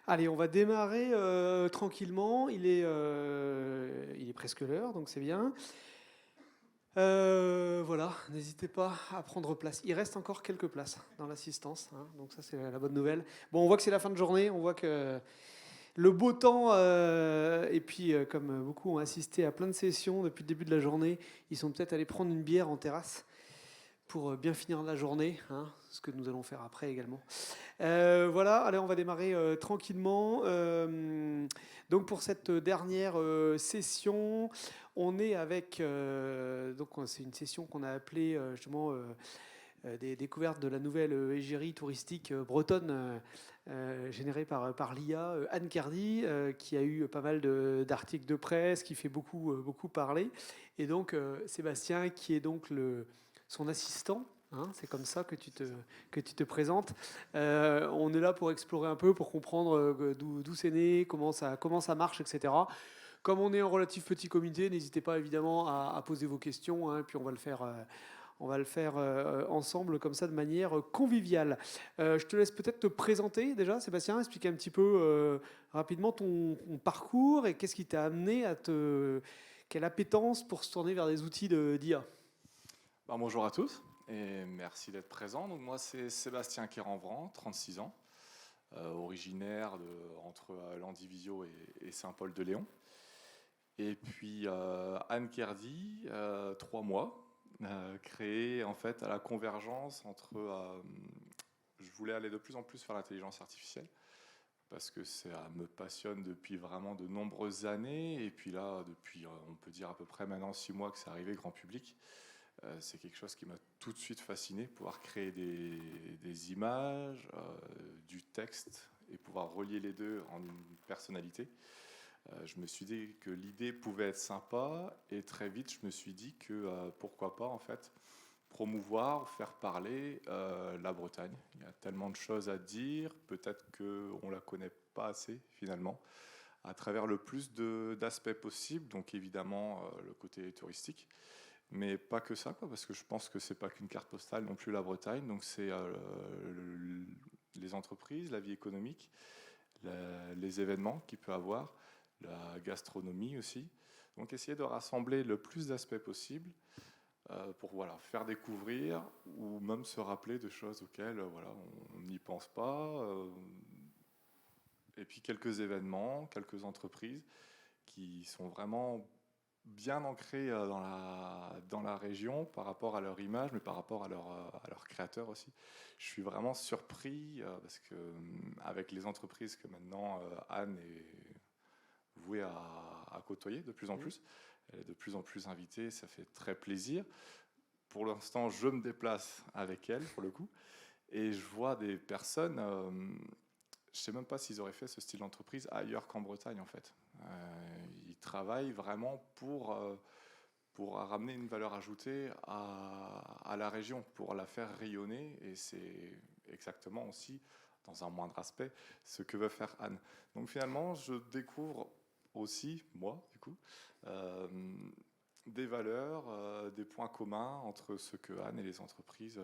Allez, on va démarrer tranquillement. Il est presque l'heure, donc c'est bien. Voilà, n'hésitez pas à prendre place. Il reste encore quelques places dans l'assistance, hein, donc ça c'est la bonne nouvelle. Bon, on voit que c'est la fin de journée, on voit que le beau temps, et puis comme beaucoup ont assisté à plein de sessions depuis le début de la journée, ils sont peut-être allés prendre une bière en terrasse pour bien finir la journée, hein, ce que nous allons faire après également. Voilà, allez, on va démarrer tranquillement. Donc pour cette dernière session, on est avec, donc c'est une session qu'on a appelée justement des découvertes de la nouvelle égérie touristique bretonne générée par l'IA, Anne Cardy, qui a eu pas mal d'articles de presse, qui fait beaucoup parler. Et donc Sébastien, qui est donc son assistant. Hein, c'est comme ça que tu te présentes. On est là pour explorer un peu, pour comprendre d'où c'est né, comment ça marche, etc. Comme on est un relatif petit comité, n'hésitez pas évidemment à poser vos questions, hein, puis on va le faire ensemble comme ça de manière conviviale. Je te laisse peut-être te présenter déjà, Sébastien, expliquer un petit peu rapidement ton parcours et qu'est-ce qui t'a amené quelle appétence pour se tourner vers des outils d'IA. Bonjour à tous et merci d'être présent. Donc moi c'est Sébastien Kéranvran, 36 ans, originaire entre Landivisiau et Saint-Paul-de-Léon. Et puis Anne Kerdy, 3 mois, créée en fait à la convergence entre... je voulais aller de plus en plus vers l'intelligence artificielle parce que ça me passionne depuis vraiment de nombreuses années. Et puis là, depuis on peut dire à peu près maintenant 6 mois que c'est arrivé grand public. C'est quelque chose qui m'a tout de suite fasciné, pouvoir créer des images, du texte et pouvoir relier les deux en une personnalité. Je me suis dit que l'idée pouvait être sympa et très vite je me suis dit que pourquoi pas en fait promouvoir, faire parler la Bretagne. Il y a tellement de choses à dire, peut-être qu'on ne la connaît pas assez finalement, à travers le plus d'aspects possibles, donc évidemment le côté touristique, mais pas que ça, quoi, parce que je pense que c'est pas qu'une carte postale non plus la Bretagne. Donc c'est les entreprises, la vie économique, les événements qu'il peut avoir, la gastronomie aussi. Donc essayer de rassembler le plus d'aspects possible pour voilà, faire découvrir ou même se rappeler de choses auxquelles voilà, on n'y pense pas. Et puis quelques événements, quelques entreprises qui sont vraiment bien ancrés dans la région par rapport à leur image, mais par rapport à leur créateur aussi. Je suis vraiment surpris parce que avec les entreprises que maintenant Anne est vouée à côtoyer de plus en plus, elle est de plus en plus invitée, ça fait très plaisir. Pour l'instant, je me déplace avec elle pour le coup, et je vois des personnes, je ne sais même pas s'ils auraient fait ce style d'entreprise ailleurs qu'en Bretagne en fait. Ils travaillent vraiment pour ramener une valeur ajoutée à la région, pour la faire rayonner. Et c'est exactement aussi, dans un moindre aspect, ce que veut faire Anne. Donc finalement, je découvre aussi, moi, du coup, euh, des valeurs, des points communs entre ce que Anne et les entreprises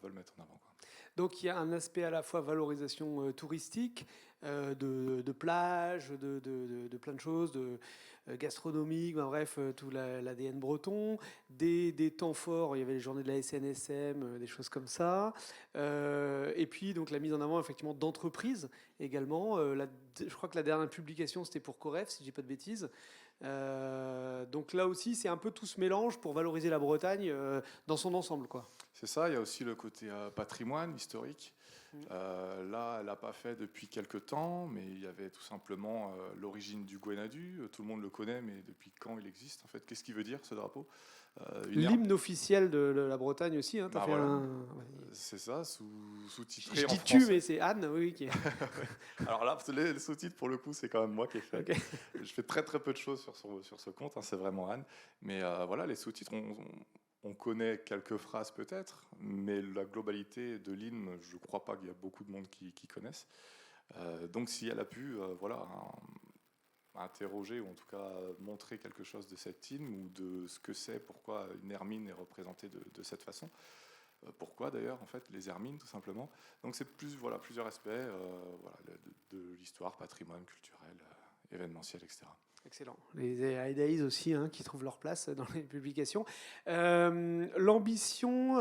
veulent mettre en avant, quoi. Donc il y a un aspect à la fois valorisation touristique, de plages, de plein de choses, de gastronomique, ben bref, tout l'ADN breton, des temps forts, il y avait les journées de la SNSM, des choses comme ça. Et puis donc la mise en avant effectivement d'entreprises également. Je crois que la dernière publication c'était pour Coref, si je dis pas de bêtises. Donc là aussi c'est un peu tout ce mélange pour valoriser la Bretagne dans son ensemble, quoi. C'est ça, il y a aussi le côté patrimoine historique. Mm. Là, elle n'a pas fait depuis quelques temps, mais il y avait tout simplement l'origine du Gwenadu. Tout le monde le connaît, mais depuis quand il existe en fait? Qu'est-ce qu'il veut dire ce drapeau? Une herbe. L'hymne officiel de la Bretagne aussi, hein, t'as Bah fait voilà, un... c'est ça, Je sous-titré en dis tu, français. mais c'est Anne, oui, qui est... Alors là, les sous-titres, pour le coup, c'est quand même moi qui ai fait. Ok. Je fais très très peu de choses sur ce compte, hein, c'est vraiment Anne. Mais voilà, les sous-titres, on connaît quelques phrases peut-être, mais la globalité de l'hymne, je ne crois pas qu'il y a beaucoup de monde qui connaissent. Donc si elle a pu voilà, interroger, ou en tout cas montrer quelque chose de cette hymne, ou de ce que c'est, pourquoi une hermine est représentée de cette façon, Pourquoi d'ailleurs, en fait, les hermines, tout simplement. Donc c'est plusieurs aspects de l'histoire, patrimoine, culturel, événementiel, etc. Excellent. Les Hédaïs aussi, hein, qui trouvent leur place dans les publications. L'ambition,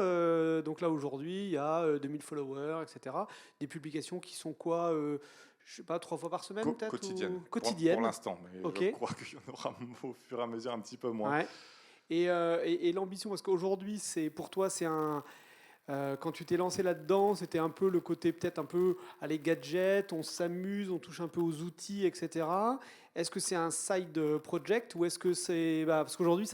donc là aujourd'hui, il y a 2000 followers, etc. Des publications qui sont quoi, je sais pas, 3 fois par semaine peut-être Quotidienne. ou... Pour Quotidienne. l'instant, mais Ok. je crois qu'il y en aura au fur et à mesure un petit peu moins. Ouais. Et l'ambition, parce qu'aujourd'hui, pour toi, c'est un... quand tu t'es lancé là-dedans, c'était un peu le côté peut-être un peu, allez, gadget, on s'amuse, on touche un peu aux outils, etc. Est-ce que c'est un side project ou est-ce que c'est... parce qu'aujourd'hui,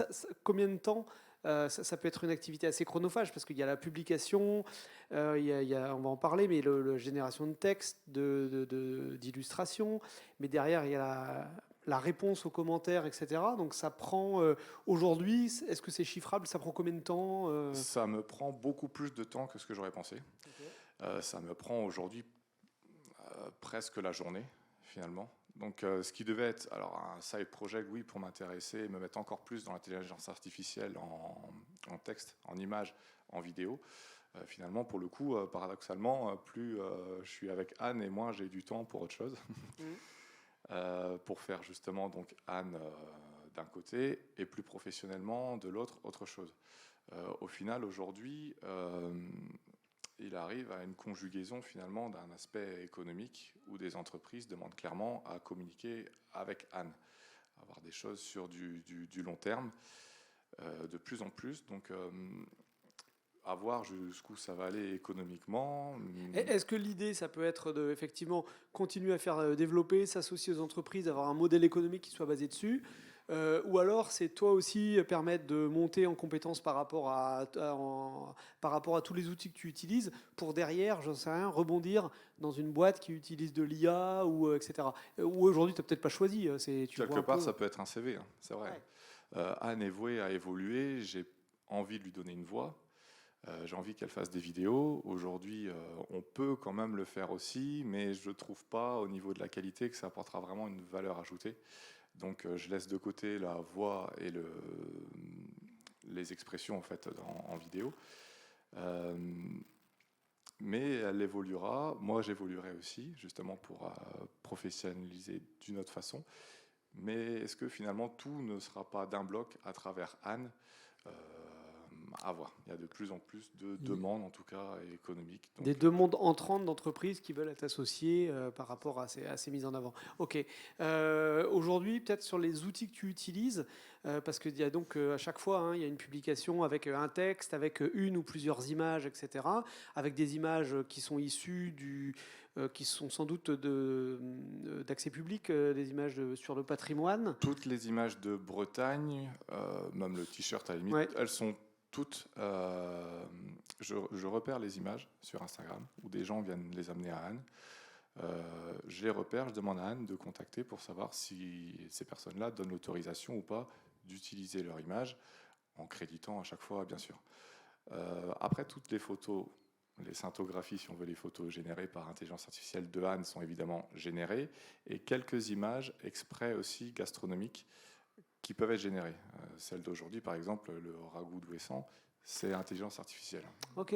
combien de temps ça peut être une activité assez chronophage parce qu'il y a la publication, on va en parler, mais la génération de texte, d'illustration, mais derrière, il y a la réponse aux commentaires, etc. Donc ça prend, aujourd'hui, est-ce que c'est chiffrable? Ça prend combien de temps Ça me prend beaucoup plus de temps que ce que j'aurais pensé. Ok. Ça me prend aujourd'hui presque la journée, finalement. Donc ce qui devait être alors un side project, oui, pour m'intéresser et me mettre encore plus dans l'intelligence artificielle en texte, en image, en vidéo. Finalement, pour le coup, paradoxalement, plus je suis avec Anne et moins j'ai du temps pour autre chose. Pour faire justement donc Anne d'un côté et plus professionnellement de l'autre autre chose. Au final, aujourd'hui, il arrive à une conjugaison finalement d'un aspect économique où des entreprises demandent clairement à communiquer avec Anne, avoir des choses sur du long terme, de plus en plus. Donc, à voir jusqu'où ça va aller économiquement. Est-ce que l'idée, ça peut être de effectivement continuer à faire développer, s'associer aux entreprises, avoir un modèle économique qui soit basé dessus, ou alors c'est toi aussi permettre de monter en compétence par rapport à tous les outils que tu utilises pour derrière, j'en sais rien, rebondir dans une boîte qui utilise de l'IA ou etc. Ou aujourd'hui tu n'as peut-être pas choisi. Quelque part, ça peut être un CV, hein, c'est vrai. Ouais. Anne est vouée à évoluer, j'ai envie de lui donner une voix. J'ai envie qu'elle fasse des vidéos. Aujourd'hui, on peut quand même le faire aussi, mais je ne trouve pas au niveau de la qualité que ça apportera vraiment une valeur ajoutée. Donc je laisse de côté la voix et les expressions en fait en vidéo. Mais elle évoluera. Moi, j'évoluerai aussi, justement pour professionnaliser d'une autre façon. Mais est-ce que finalement tout ne sera pas d'un bloc à travers Anne à voir. Il y a de plus en plus de demandes, en tout cas économiques. Donc, des demandes entrantes d'entreprises qui veulent être associées par rapport à ces mises en avant. Ok. Aujourd'hui, peut-être sur les outils que tu utilises, parce qu'il y a donc à chaque fois, hein, il y a une publication avec un texte, avec une ou plusieurs images, etc. Avec des images qui sont issues qui sont sans doute d'accès public, des images sur le patrimoine. Toutes les images de Bretagne, même le t-shirt à la limite, ouais. Elles sont toutes. Je repère les images sur Instagram où des gens viennent les amener à Anne. Je les repère, je demande à Anne de contacter pour savoir si ces personnes-là donnent l'autorisation ou pas d'utiliser leur image en créditant à chaque fois, bien sûr. Après, toutes les photos, les scintigraphies, si on veut, les photos générées par intelligence artificielle de Anne sont évidemment générées, et quelques images exprès aussi gastronomiques qui peuvent être générées. Celle d'aujourd'hui, par exemple, le ragoût d'Ouessant, c'est intelligence artificielle. Ok.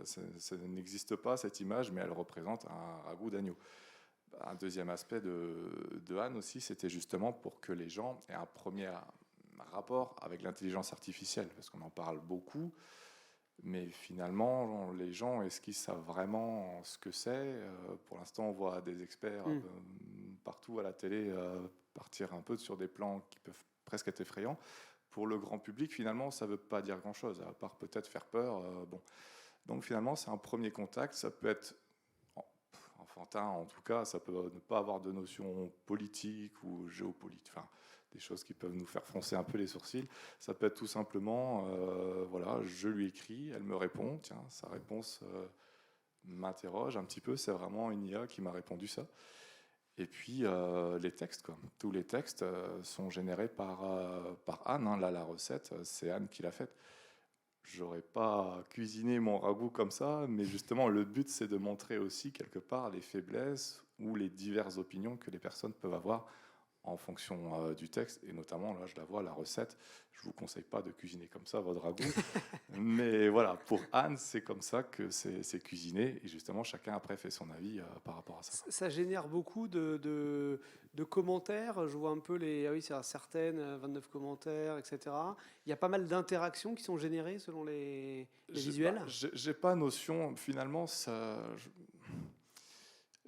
Ça n'existe pas, cette image, mais elle représente un ragoût d'agneau. Un deuxième aspect de Anne aussi, c'était justement pour que les gens aient un premier rapport avec l'intelligence artificielle, parce qu'on en parle beaucoup, mais finalement, les gens, est-ce qu'ils savent vraiment ce que c'est? Pour l'instant, on voit des experts partout à la télé partir un peu sur des plans qui peuvent presque être effrayants. Pour le grand public, finalement, ça ne veut pas dire grand-chose, à part peut-être faire peur. Bon. Donc finalement, c'est un premier contact. Ça peut être enfantin, en tout cas. Ça peut ne pas avoir de notion politique ou géopolitique. Enfin, des choses qui peuvent nous faire froncer un peu les sourcils. Ça peut être tout simplement, voilà, je lui écris, elle me répond. Tiens, sa réponse m'interroge un petit peu. C'est vraiment une IA qui m'a répondu ça. Et puis les textes, quoi. Tous les textes sont générés par Anne. Hein. Là, la recette, c'est Anne qui l'a faite. J'aurais pas cuisiné mon ragoût comme ça, mais justement, le but, c'est de montrer aussi quelque part les faiblesses ou les diverses opinions que les personnes peuvent avoir en fonction du texte, et notamment, là, je la vois, la recette. Je ne vous conseille pas de cuisiner comme ça votre ragoût, mais voilà, pour Anne, c'est comme ça que c'est cuisiné, et justement, chacun après fait son avis par rapport à ça. Ça génère beaucoup de commentaires. Je vois un peu les. Ah oui, c'est certaines, 29 commentaires, etc. Il y a pas mal d'interactions qui sont générées selon les visuels. J'ai pas notion, finalement,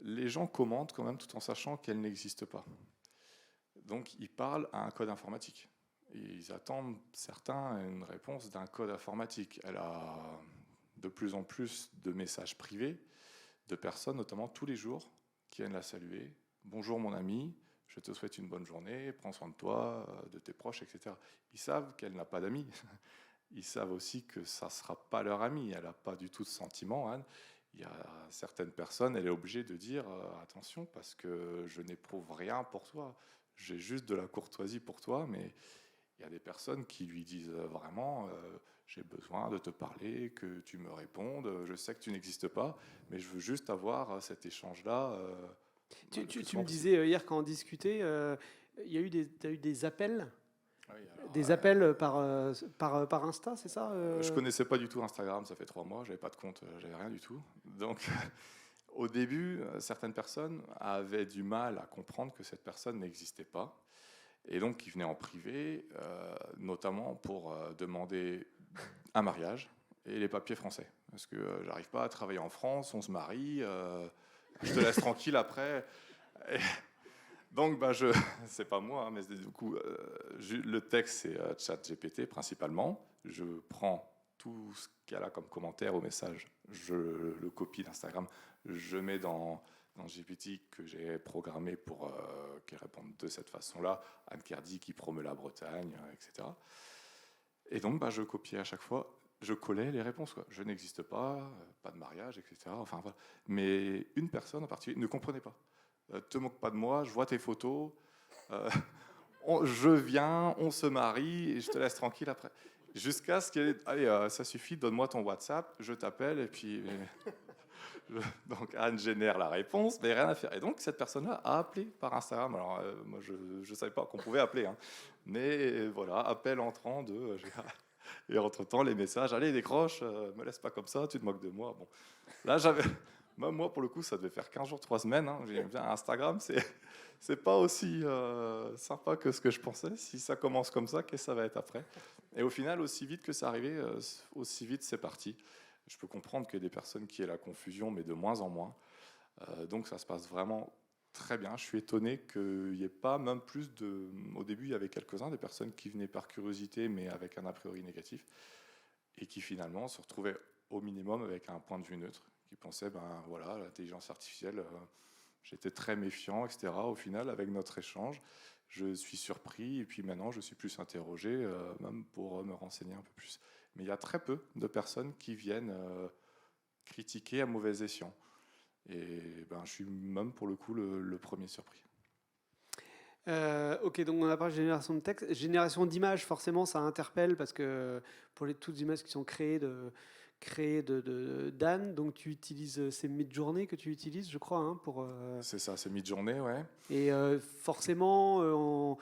les gens commentent quand même tout en sachant qu'elle n'existe pas. Donc, ils parlent à un code informatique. Ils attendent, certains, une réponse d'un code informatique. Elle a de plus en plus de messages privés de personnes, notamment tous les jours, qui viennent la saluer. Bonjour mon ami, je te souhaite une bonne journée, prends soin de toi, de tes proches, etc. Ils savent qu'elle n'a pas d'amis. Ils savent aussi que ça ne sera pas leur ami. Elle n'a pas du tout de sentiments, Anne. Il y a certaines personnes, elle est obligée de dire attention, parce que je n'éprouve rien pour toi. J'ai juste de la courtoisie pour toi, mais il y a des personnes qui lui disent vraiment j'ai besoin de te parler, que tu me répondes. Je sais que tu n'existes pas, mais je veux juste avoir cet échange-là. Tu me disais hier quand on discutait, il y a eu t'as eu des appels. Oui, alors, Des appels par Insta, c'est ça je connaissais pas du tout Instagram, ça fait 3 mois, j'avais pas de compte, j'avais rien du tout. Donc, au début, certaines personnes avaient du mal à comprendre que cette personne n'existait pas. Et donc, ils venaient en privé, notamment pour demander un mariage et les papiers français. Parce que j'arrive pas à travailler en France, on se marie, je te laisse tranquille après. Et donc, c'est pas moi, hein, mais du coup, le texte, c'est ChatGPT principalement. Je prends tout ce qu'il y a là comme commentaire au message, je le copie d'Instagram, je mets dans GPT que j'ai programmé pour qu'il réponde de cette façon-là, Anne Kerdy qui promeut la Bretagne, etc. Et donc, je copiais à chaque fois, je collais les réponses, quoi. Je n'existe pas, pas de mariage, etc. Enfin, voilà. Mais une personne en particulier ne comprenait pas. Te moque pas de moi, je vois tes photos, euh, je viens, on se marie, et je te laisse tranquille après. Jusqu'à ce qu'elle allez, ça suffit, donne-moi ton WhatsApp, je t'appelle, et puis... Donc Anne génère la réponse, mais rien à faire. Et donc cette personne-là a appelé par Instagram. Alors moi je ne savais pas qu'on pouvait appeler, hein. Mais voilà, appel entrant de... et entre-temps les messages, allez décroche, me laisse pas comme ça, tu te moques de moi. Bon, là j'avais... Moi pour le coup ça devait faire 15 jours, 3 semaines. Hein. J'ai bien Instagram, c'est pas aussi sympa que ce que je pensais. Si ça commence comme ça, qu'est-ce que ça va être après? Et au final, aussi vite que ça arrivait, aussi vite c'est parti. Je peux comprendre qu'il y ait des personnes qui aient la confusion, mais de moins en moins. Donc ça se passe vraiment très bien. Je suis étonné qu'il n'y ait pas même plus de... Au début, il y avait quelques-uns, des personnes qui venaient par curiosité, mais avec un a priori négatif, et qui finalement se retrouvaient au minimum avec un point de vue neutre, qui pensaient, voilà, l'intelligence artificielle, j'étais très méfiant, etc. Au final, avec notre échange, je suis surpris, et puis maintenant, je suis plus interrogé, même pour me renseigner un peu plus. Mais il y a très peu de personnes qui viennent critiquer à mauvais escient. Et je suis même pour le coup le premier surpris. Ok, donc on a parlé de génération de texte. Génération d'images, forcément, ça interpelle parce que pour toutes les images qui sont créées d'Anne, donc tu utilises ces mid-journées que tu utilises, je crois, hein, pour. C'est ça, c'est mid-journée, ouais. Et forcément,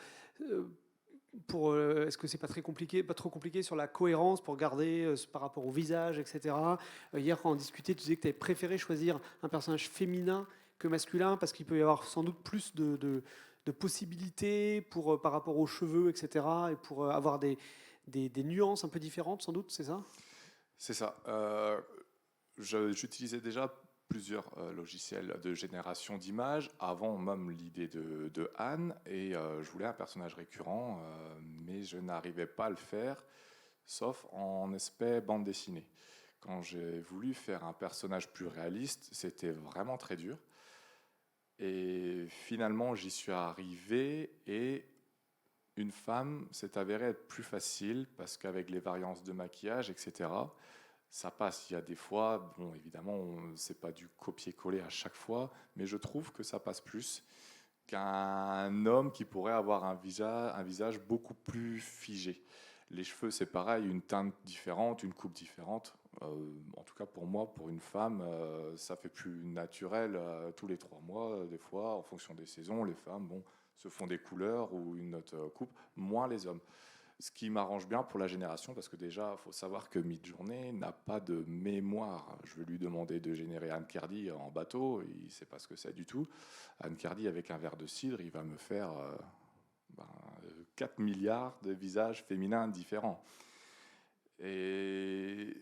est-ce que c'est pas très compliqué, pas trop compliqué sur la cohérence pour garder par rapport au visage, etc. Hier, quand on discutait, tu disais que tu avais préféré choisir un personnage féminin que masculin parce qu'il peut y avoir sans doute plus de possibilités par rapport aux cheveux, etc. Et pour avoir des nuances un peu différentes, sans doute, c'est ça? C'est ça. J'utilisais déjà plusieurs logiciels de génération d'images avant même l'idée de Anne, et je voulais un personnage récurrent, mais je n'arrivais pas à le faire, sauf en aspect bande dessinée. Quand j'ai voulu faire un personnage plus réaliste, c'était vraiment très dur. Et finalement, j'y suis arrivé, et une femme s'est avérée être plus facile parce qu'avec les variances de maquillage, etc., ça passe. Il y a des fois, bon, évidemment, c'est pas du copier-coller à chaque fois, mais je trouve que ça passe plus qu'un homme qui pourrait avoir un visage beaucoup plus figé. Les cheveux, c'est pareil, une teinte différente, une coupe différente. En tout cas, pour moi, pour une femme, ça fait plus naturel tous les 3 mois, des fois, en fonction des saisons. Les femmes, bon, se font des couleurs ou une autre coupe, moins les hommes. Ce qui m'arrange bien pour la génération, parce que déjà, il faut savoir que Midjourney n'a pas de mémoire. Je vais lui demander de générer Anne Cardi en bateau, il ne sait pas ce que c'est du tout. Anne Cardi, avec un verre de cidre, il va me faire 4 milliards de visages féminins différents. Et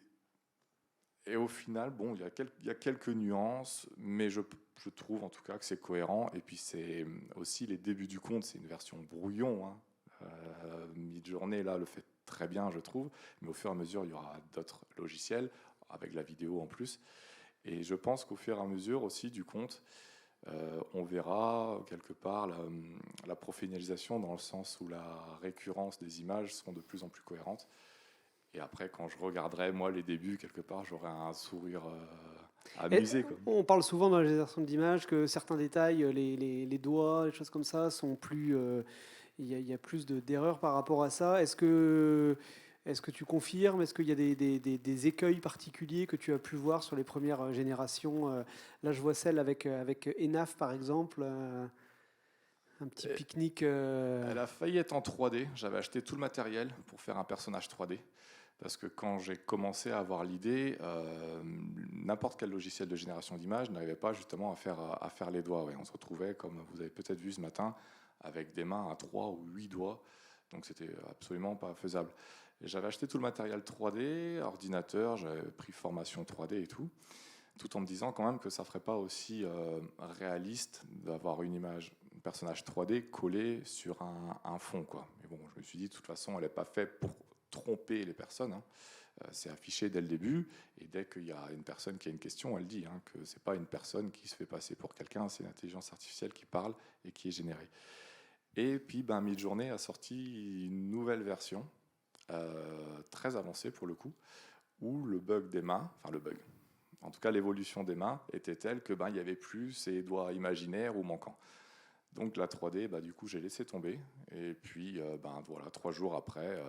au final, bon, il y a quelques nuances, mais je trouve en tout cas que c'est cohérent. Et puis c'est aussi les débuts du compte, c'est une version brouillon, hein. Midjourney là le fait très bien, je trouve, mais au fur et à mesure il y aura d'autres logiciels avec la vidéo en plus, et je pense qu'au fur et à mesure aussi du compte, on verra quelque part la professionnalisation, dans le sens où la récurrence des images seront de plus en plus cohérentes, et après quand je regarderai moi les débuts, quelque part j'aurai un sourire amusé, quoi. On parle souvent dans la génération d'images que certains détails, les doigts, les choses comme ça, sont plus il y a plus d'erreurs par rapport à ça. Est-ce que tu confirmes? Est-ce qu'il y a des écueils particuliers que tu as pu voir sur les premières générations? Là, je vois celle avec Enaf, par exemple, un petit pique-nique. Elle a failli être en 3D. J'avais acheté tout le matériel pour faire un personnage 3D. Parce que quand j'ai commencé à avoir l'idée, n'importe quel logiciel de génération d'images n'arrivait pas justement à faire les doigts. Ouais, on se retrouvait, comme vous avez peut-être vu ce matin, avec des mains à 3 ou 8 doigts. Donc c'était absolument pas faisable. Et j'avais acheté tout le matériel 3D, ordinateur, j'avais pris formation 3D et tout en me disant quand même que ça ferait pas aussi réaliste d'avoir une image, un personnage 3D collé sur un fond, quoi. Mais bon, je me suis dit, de toute façon, elle n'est pas faite pour tromper les personnes, hein. C'est affiché dès le début, et dès qu'il y a une personne qui a une question, elle dit, hein, que c'est pas une personne qui se fait passer pour quelqu'un, c'est une intelligence artificielle qui parle et qui est générée. Et puis Midjourney a sorti une nouvelle version, très avancée pour le coup, où le bug des mains, enfin le bug, en tout cas l'évolution des mains était telle que il n'y avait plus ces doigts imaginaires ou manquants. Donc la 3D, du coup, j'ai laissé tomber. Et puis, voilà, 3 jours après,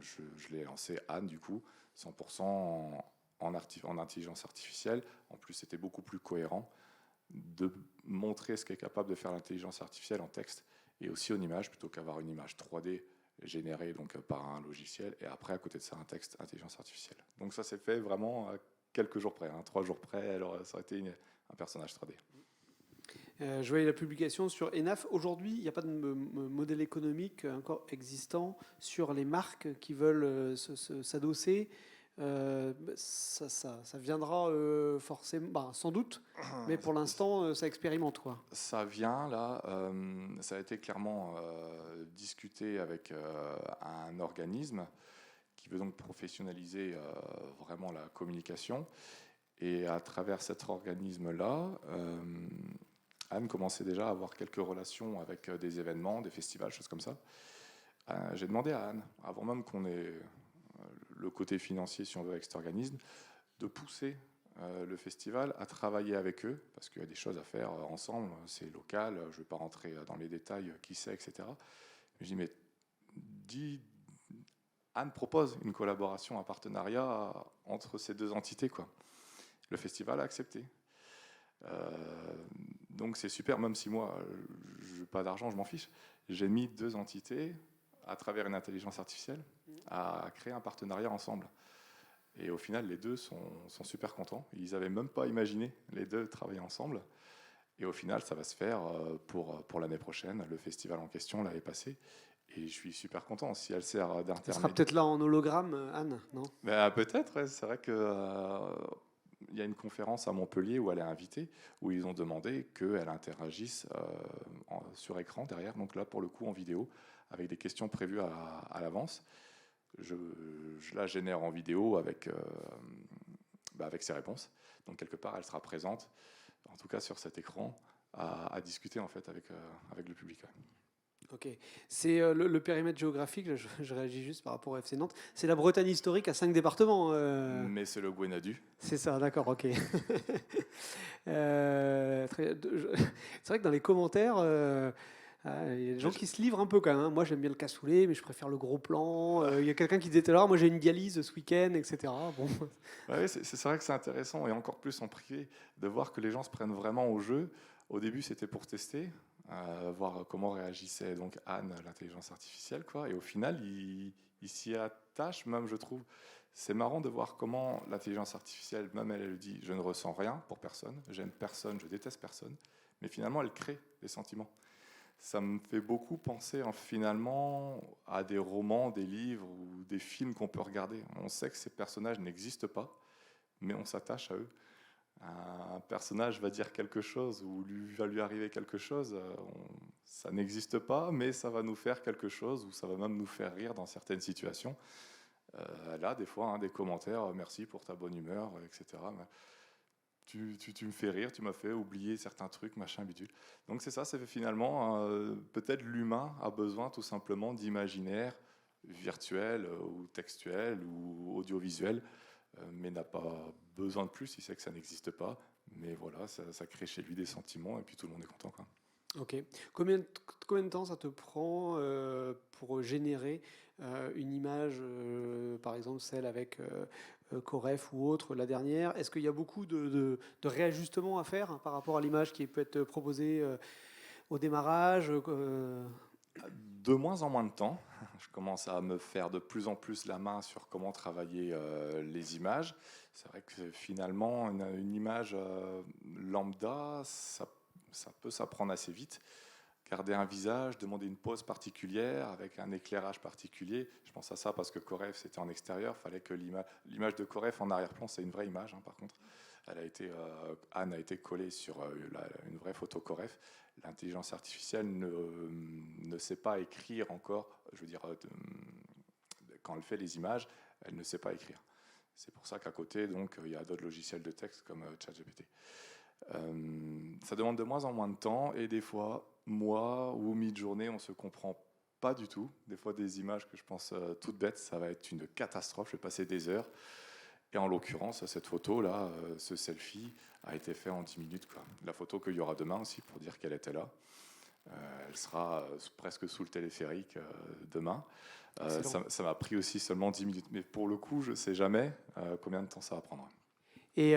je l'ai lancé Anne, du coup, 100% en intelligence artificielle. En plus, c'était beaucoup plus cohérent de montrer ce qu'est capable de faire l'intelligence artificielle en texte et aussi en image, plutôt qu'avoir une image 3D générée donc par un logiciel, et après, à côté de ça, un texte intelligence artificielle. Donc ça s'est fait vraiment à quelques jours près, hein, 3 jours près, alors ça aurait été un personnage 3D. Je voyais la publication sur Enaf. Aujourd'hui, il n'y a pas de modèle économique encore existant sur les marques qui veulent s'adosser. Ça viendra forcément, sans doute, mais pour l'instant, ça expérimente, quoi. Ça vient là, ça a été clairement discuté avec un organisme qui veut donc professionnaliser vraiment la communication. Et à travers cet organisme-là, Anne commençait déjà à avoir quelques relations avec des événements, des festivals, choses comme ça. J'ai demandé à Anne, avant même qu'on ait le côté financier, si on veut, avec cet organisme, de pousser le festival à travailler avec eux, parce qu'il y a des choses à faire ensemble, c'est local, je ne vais pas rentrer dans les détails, qui c'est, etc. Je dis, mais Anne propose une collaboration, un partenariat entre ces deux entités, quoi. Le festival a accepté. Donc c'est super, même si moi, je n'ai pas d'argent, je m'en fiche. J'ai mis 2 entités, à travers une intelligence artificielle, à créer un partenariat ensemble. Et au final, les deux sont super contents. Ils n'avaient même pas imaginé, les deux, travailler ensemble. Et au final, ça va se faire pour l'année prochaine. Le festival en question l'année passée. Et je suis super content. Si elle sert d'intermédiaire. Elle sera peut-être là en hologramme, Anne, non? Peut-être, ouais. C'est vrai que il y a une conférence à Montpellier où elle est invitée, où ils ont demandé qu'elle interagisse sur écran derrière, donc là pour le coup en vidéo, avec des questions prévues à l'avance. Je la génère en vidéo avec ses réponses. Donc quelque part, elle sera présente, en tout cas sur cet écran, à discuter en fait avec le public. Ouais. Ok. C'est le périmètre géographique, là, je réagis juste par rapport au FC Nantes. C'est la Bretagne historique à 5 départements. Mais c'est le Gwenadu. C'est ça, d'accord, ok. C'est vrai que dans les commentaires, il y a des gens qui se livrent un peu quand même, hein. Moi, j'aime bien le cassoulet, mais je préfère le gros plan. Il y a quelqu'un qui disait tout à l'heure, moi j'ai une dialyse ce week-end, etc. Bon. Ouais, c'est vrai que c'est intéressant, et encore plus en privé, de voir que les gens se prennent vraiment au jeu. Au début, c'était pour tester. voir comment réagissait donc Anne, l'intelligence artificielle, quoi. Et au final, il s'y attache, même je trouve. C'est marrant de voir comment l'intelligence artificielle, même elle dit, je ne ressens rien pour personne, j'aime personne, je déteste personne, mais finalement, elle crée des sentiments. Ça me fait beaucoup penser finalement à des romans, des livres ou des films qu'on peut regarder. On sait que ces personnages n'existent pas, mais on s'attache à eux. Un personnage va dire quelque chose ou va lui arriver quelque chose, ça n'existe pas, mais ça va nous faire quelque chose ou ça va même nous faire rire dans certaines situations. Là, des fois, des commentaires, merci pour ta bonne humeur, etc. Tu me fais rire, tu m'as fait oublier certains trucs, machin, bidule. Donc c'est ça, c'est finalement, peut-être l'humain a besoin tout simplement d'imaginaire virtuel ou textuel ou audiovisuel, mais n'a pas besoin de plus, il sait que ça n'existe pas. Mais voilà, ça crée chez lui des sentiments et puis tout le monde est content, quoi. Ok. Combien de temps ça te prend pour générer une image, par exemple celle avec Coref ou autre, la dernière? Est-ce qu'il y a beaucoup de réajustements à faire par rapport à l'image qui peut être proposée au démarrage De moins en moins de temps. Je commence à me faire de plus en plus la main sur comment travailler les images. C'est vrai que finalement, une image lambda, ça peut s'apprendre assez vite. Garder un visage, demander une pose particulière avec un éclairage particulier. Je pense à ça parce que Coref, c'était en extérieur. Il fallait que l'image de Coref en arrière-plan, c'est une vraie image, par contre. Anne a été collée sur une vraie photo Coref. L'intelligence artificielle ne sait pas écrire encore. Je veux dire, quand elle fait les images, elle ne sait pas écrire. C'est pour ça qu'à côté, donc, il y a d'autres logiciels de texte comme ChatGPT. Ça demande de moins en moins de temps et des fois, mois ou mi-journée, on se comprend pas du tout. Des fois, des images que je pense toutes bêtes, ça va être une catastrophe. Je vais passer des heures. Et en l'occurrence, cette photo-là, ce selfie, a été fait en 10 minutes, quoi. La photo qu'il y aura demain aussi, pour dire qu'elle était là. Elle sera presque sous le téléphérique demain. Ça m'a pris aussi seulement 10 minutes. Mais pour le coup, je ne sais jamais combien de temps ça va prendre. et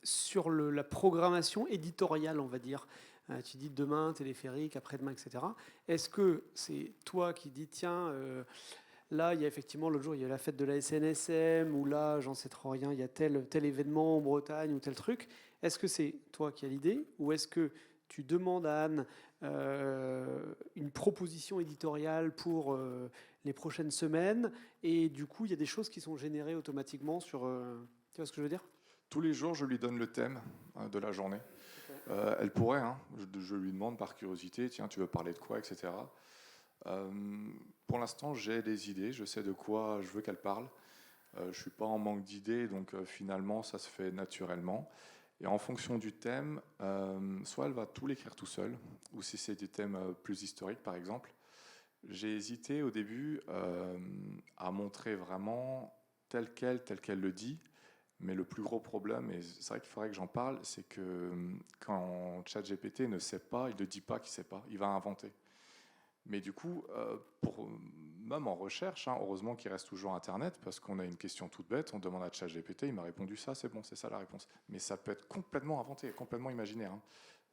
sur la programmation éditoriale, on va dire, tu dis demain, téléphérique, après-demain, etc. Est-ce que c'est toi qui dis, tiens, là, il y a effectivement, l'autre jour, il y a la fête de la SNSM, ou là, j'en sais trop rien, il y a tel événement en Bretagne, ou tel truc. Est-ce que c'est toi qui as l'idée, ou est-ce que tu demandes à Anne une proposition éditoriale pour les prochaines semaines, et du coup, il y a des choses qui sont générées automatiquement sur... tu vois ce que je veux dire? Tous les jours, je lui donne le thème de la journée. Elle pourrait, je lui demande par curiosité, tiens, tu veux parler de quoi, etc. Pour l'instant, j'ai des idées, je sais de quoi je veux qu'elle parle. Je ne suis pas en manque d'idées, donc finalement, ça se fait naturellement. Et en fonction du thème, soit elle va tout l'écrire tout seul, ou si c'est des thèmes plus historiques, par exemple. J'ai hésité au début à montrer vraiment tel qu'elle le dit, mais le plus gros problème, et c'est vrai qu'il faudrait que j'en parle, c'est que quand ChatGPT ne sait pas, il ne dit pas qu'il ne sait pas, il va inventer. Mais du coup, même en recherche, heureusement qu'il reste toujours Internet, parce qu'on a une question toute bête, on demande à ChatGPT, il m'a répondu ça, c'est bon, c'est ça la réponse. Mais ça peut être complètement inventé, complètement imaginaire.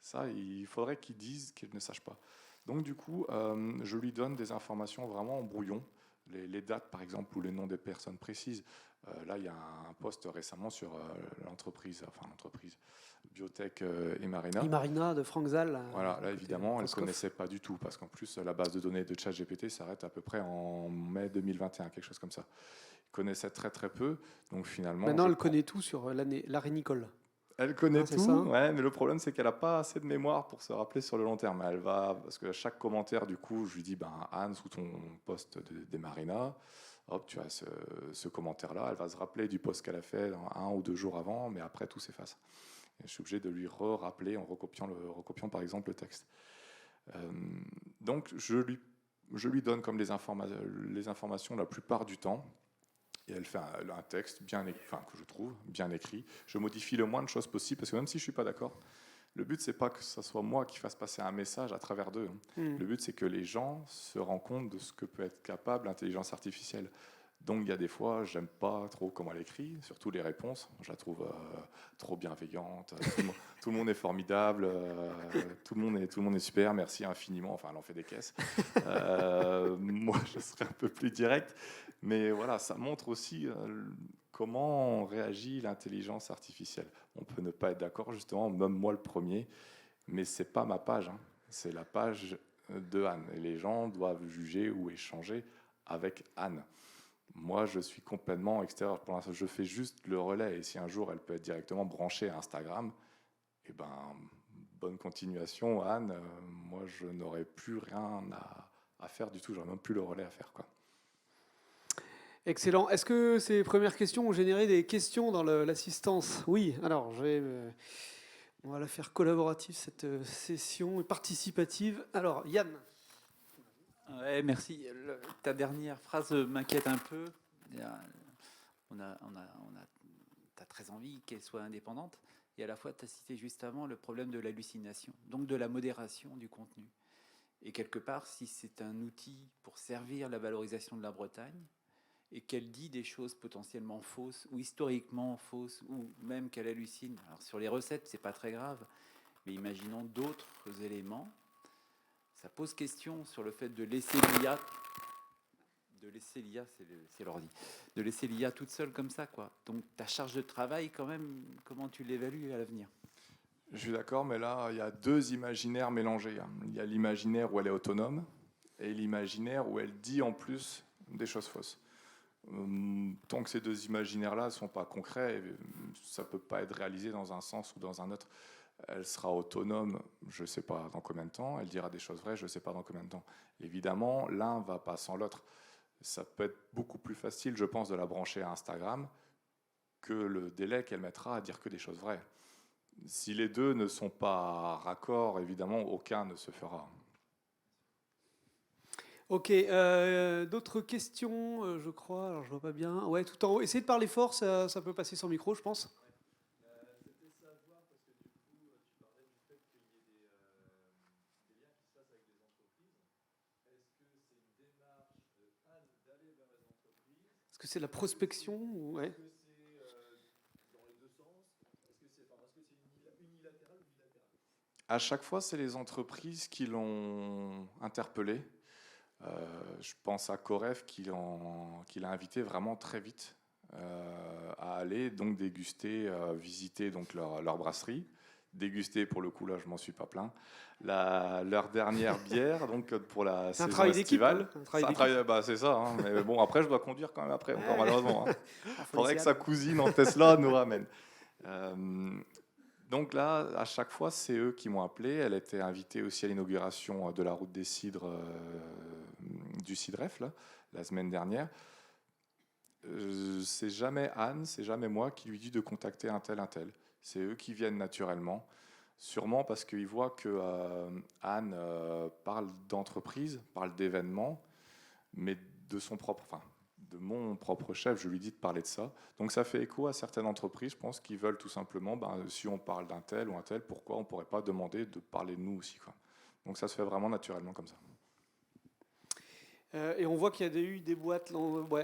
Ça, il faudrait qu'il dise qu'il ne sache pas. Donc du coup, je lui donne des informations vraiment en brouillon, les dates par exemple, ou les noms des personnes précises. Là, il y a un post récemment sur l'entreprise Biotech Imarina. Imarina de Franck Zal. Voilà, là évidemment, elle ne connaissait pas du tout, parce qu'en plus, la base de données de ChatGPT s'arrête à peu près en mai 2021, quelque chose comme ça. Elle connaissait très très peu, donc finalement... Maintenant, elle connaît tout sur l'arrêt Nicole. Elle connaît tout, ça, ouais, mais le problème, c'est qu'elle n'a pas assez de mémoire pour se rappeler sur le long terme. Elle va, parce que chaque commentaire, du coup, je lui dis, Anne, sous ton post des Marina, hop, tu as ce commentaire-là. Elle va se rappeler du post qu'elle a fait 1 ou 2 jours avant, mais après, tout s'efface. Et je suis obligé de lui rappeler en recopiant par exemple le texte. Donc je lui donne comme les informations la plupart du temps, et elle fait un texte que je trouve bien écrit. Je modifie le moins de choses possible, parce que même si je ne suis pas d'accord, le but c'est pas que ce soit moi qui fasse passer un message à travers d'eux. Le but c'est que les gens se rendent compte de ce que peut être capable l'intelligence artificielle. Donc il y a des fois, j'aime pas trop comment elle écrit, surtout les réponses. Je la trouve trop bienveillante. Tout le monde est formidable. Tout le monde est super. Merci infiniment. Enfin, elle en fait des caisses. Moi, je serais un peu plus direct. Mais voilà, ça montre aussi comment réagit l'intelligence artificielle. On peut ne pas être d'accord, justement, même moi le premier. Mais c'est pas ma page. Hein. C'est la page de Anne. Et les gens doivent juger ou échanger avec Anne. Moi, je suis complètement extérieur. Pour l'instant, je fais juste le relais. Et si un jour, elle peut être directement branchée à Instagram, eh ben, bonne continuation, Anne. Moi, je n'aurais plus rien à faire du tout. J'aurais même plus le relais à faire, quoi. Excellent. Est-ce que ces premières questions ont généré des questions dans l'assistance? Oui. Alors, on va la faire collaborative, cette session participative. Alors, Yann. Ouais, merci. Ta dernière phrase m'inquiète un peu. T'as très envie qu'elle soit indépendante, et à la fois, tu as cité juste avant le problème de l'hallucination, donc de la modération du contenu. Et quelque part, si c'est un outil pour servir la valorisation de la Bretagne, et qu'elle dit des choses potentiellement fausses, ou historiquement fausses, ou même qu'elle hallucine. Alors sur les recettes, c'est pas très grave, mais imaginons d'autres éléments. Ça pose question sur le fait de laisser l'IA, c'est l'ordi, de laisser l'IA toute seule comme ça, quoi. Donc ta charge de travail, quand même, comment tu l'évalues à l'avenir? Je suis d'accord, mais là, il y a deux imaginaires mélangés. Il y a l'imaginaire où elle est autonome et l'imaginaire où elle dit en plus des choses fausses. Tant que ces deux imaginaires-là ne sont pas concrets, ça ne peut pas être réalisé dans un sens ou dans un autre. Elle sera autonome, je ne sais pas dans combien de temps, elle dira des choses vraies, je ne sais pas dans combien de temps. Évidemment, l'un ne va pas sans l'autre. Ça peut être beaucoup plus facile, je pense, de la brancher à Instagram que le délai qu'elle mettra à dire que des choses vraies. Si les deux ne sont pas raccords, évidemment, aucun ne se fera. Ok, d'autres questions, je crois. Alors, je vois pas bien. Ouais, tout en haut. Essayez de parler fort, ça peut passer sans micro, je pense. C'était savoir, parce que du coup, tu parlais du fait qu'il y ait des liens qui se fassent avec les entreprises. Est-ce que c'est une démarche de Anne d'aller vers les entreprises? Est-ce que c'est de la prospection ou... Ouais. Est-ce que c'est dans les deux sens? Est-ce que c'est unilatéral ou bilatéral? À chaque fois, c'est les entreprises qui l'ont interpellé. Je pense à Coref qui l'a invité vraiment très vite à aller donc déguster, visiter donc leur brasserie, déguster pour le coup là je m'en suis pas plaint, leur dernière bière donc pour la C'est un saison travail d'équipe. estivale. Hein, Bah, c'est ça, hein, mais bon après je dois conduire quand même après encore malheureusement. Hein. Ah, Faudrait que Feliciane. sa cousine en Tesla nous ramène. Donc là, à chaque fois, c'est eux qui m'ont appelé. Elle était invitée aussi à l'inauguration de la route des cidres du Cidref, là, la semaine dernière. C'est jamais Anne, c'est jamais moi qui lui dis de contacter un tel, un tel. C'est eux qui viennent naturellement. Sûrement parce qu'ils voient que Anne parle d'entreprise, parle d'événements, mais de son propre... Enfin, de mon propre chef, je lui dis de parler de ça. Donc ça fait écho à certaines entreprises, je pense, qui veulent tout simplement, si on parle d'un tel ou un tel, pourquoi on ne pourrait pas demander de parler de nous aussi, quoi. Donc ça se fait vraiment naturellement comme ça. Et on voit qu'il y a eu des boîtes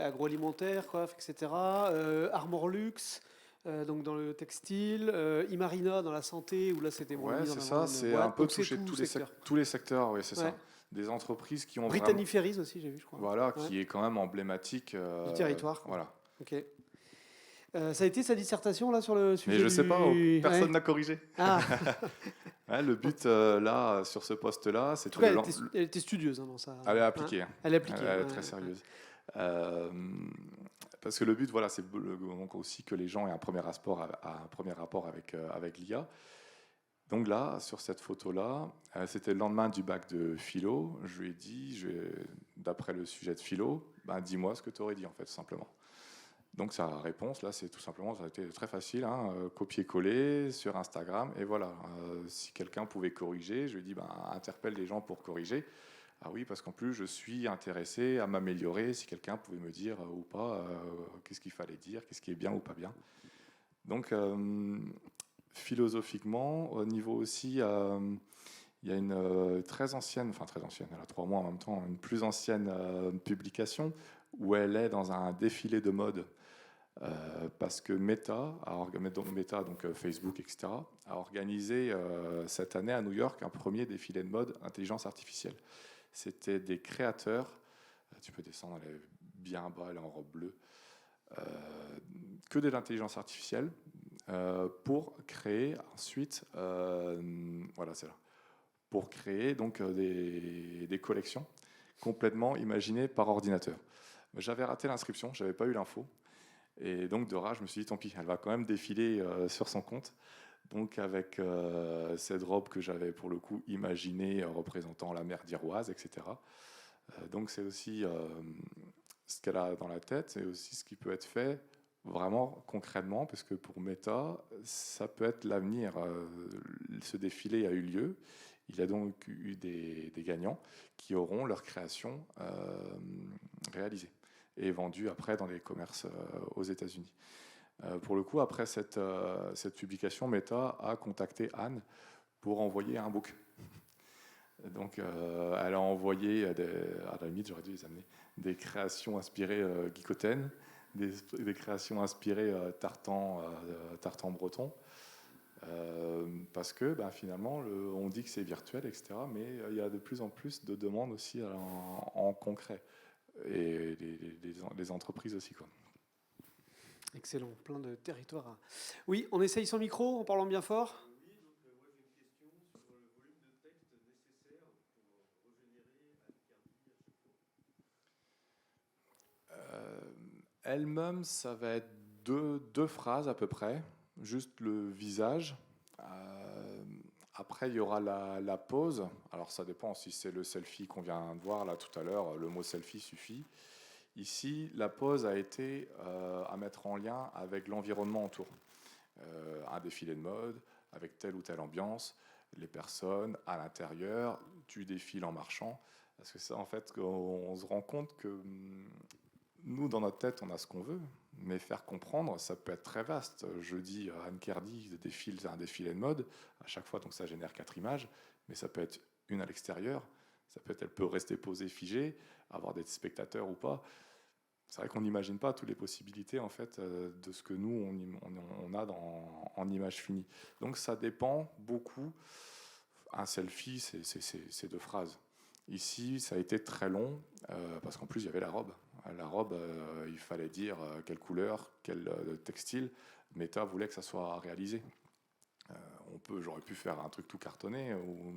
agroalimentaires, Coiffe, etc. Armor Luxe, donc dans le textile. Imarina dans la santé, où là c'était Ouais, mis en c'est avant ça, une c'est boîte. un peu Donc, touché tout tous les secteurs, oui, c'est Ouais. ça. Des entreprises qui ont Brittany vraiment... Ferries aussi, j'ai vu, je crois. Voilà, Ouais. qui est quand même emblématique. Du territoire, quoi. Voilà. Ok. Ça a été sa dissertation là sur le sujet Mais je sais pas, personne Ouais. n'a corrigé. Ah. Ouais, le but là, sur ce poste-là, En c'était tout cas, de elle était studieuse hein, dans ça. elle est appliquée. Hein. Elle est appliquée. Elle est ouais, très ouais. sérieuse. Parce que le but, voilà, c'est donc aussi que les gens aient un premier rapport avec l'IA. Donc là, sur cette photo-là, c'était le lendemain du bac de philo. Je lui ai dit, d'après le sujet de philo, dis-moi ce que tu aurais dit, en fait, simplement. Donc sa réponse, là, c'est tout simplement, ça a été très facile, hein, copier-coller sur Instagram, et voilà. Si quelqu'un pouvait corriger, je lui ai dit, interpelle les gens pour corriger. Ah oui, parce qu'en plus, je suis intéressé à m'améliorer, si quelqu'un pouvait me dire ou pas, qu'est-ce qu'il fallait dire, qu'est-ce qui est bien ou pas bien. Donc, philosophiquement, au niveau aussi, il y a une très ancienne, elle a 3 mois en même temps, une plus ancienne publication où elle est dans un défilé de mode parce que Meta, donc Facebook, etc., a organisé cette année à New York un premier défilé de mode intelligence artificielle. C'était des créateurs, tu peux descendre, elle est bien bas, elle est en robe bleue, que de l'intelligence artificielle pour créer ensuite, voilà, c'est là, pour créer donc des collections complètement imaginées par ordinateur. J'avais raté l'inscription, j'avais pas eu l'info. Et donc de rage, je me suis dit, tant pis, elle va quand même défiler sur son compte. Donc avec cette robe que j'avais pour le coup imaginée représentant la mer d'Iroise, etc. Donc c'est aussi ce qu'elle a dans la tête et aussi ce qui peut être fait vraiment concrètement, parce que pour Meta, ça peut être l'avenir. Ce défilé a eu lieu. Il y a donc eu des gagnants qui auront leur création réalisée et vendue après dans les commerces aux États-Unis. Pour le coup, après cette publication, Meta a contacté Anne pour envoyer un book. Donc, elle a envoyé, à la limite, j'aurais dû les amener, des créations inspirées Guicoten, des créations inspirées tartan breton, parce que ben, finalement, on dit que c'est virtuel, etc., mais il y a de plus en plus de demandes aussi en concret. Et les entreprises aussi, quoi. Excellent, plein de territoires. Oui, on essaye son micro en parlant bien fort. Oui, donc moi j'ai une question sur le volume de texte nécessaire pour régénérer Anne Cardi à chaque fois. Elle-même, ça va être deux phrases à peu près, juste le visage. Après, il y aura la pose. Alors, ça dépend si c'est le selfie qu'on vient de voir là tout à l'heure. Le mot selfie suffit. Ici, la pose a été à mettre en lien avec l'environnement autour. Un défilé de mode, avec telle ou telle ambiance, les personnes à l'intérieur, tu défiles en marchant. Parce que ça, en fait, on se rend compte que nous, dans notre tête, on a ce qu'on veut, mais faire comprendre, ça peut être très vaste. Je dis Anne Cardi, c'est un défilé de mode, à chaque fois, donc ça génère 4 images, mais ça peut être une à l'extérieur, elle peut rester posée, figée, avoir des spectateurs ou pas. C'est vrai qu'on n'imagine pas toutes les possibilités en fait de ce que nous on a en image finie. Donc ça dépend beaucoup. Un selfie, c'est 2 phrases. Ici, ça a été très long parce qu'en plus il y avait la robe. La robe, il fallait dire quelle couleur, quel textile. Meta voulait que ça soit réalisé. J'aurais pu faire un truc tout cartonné ou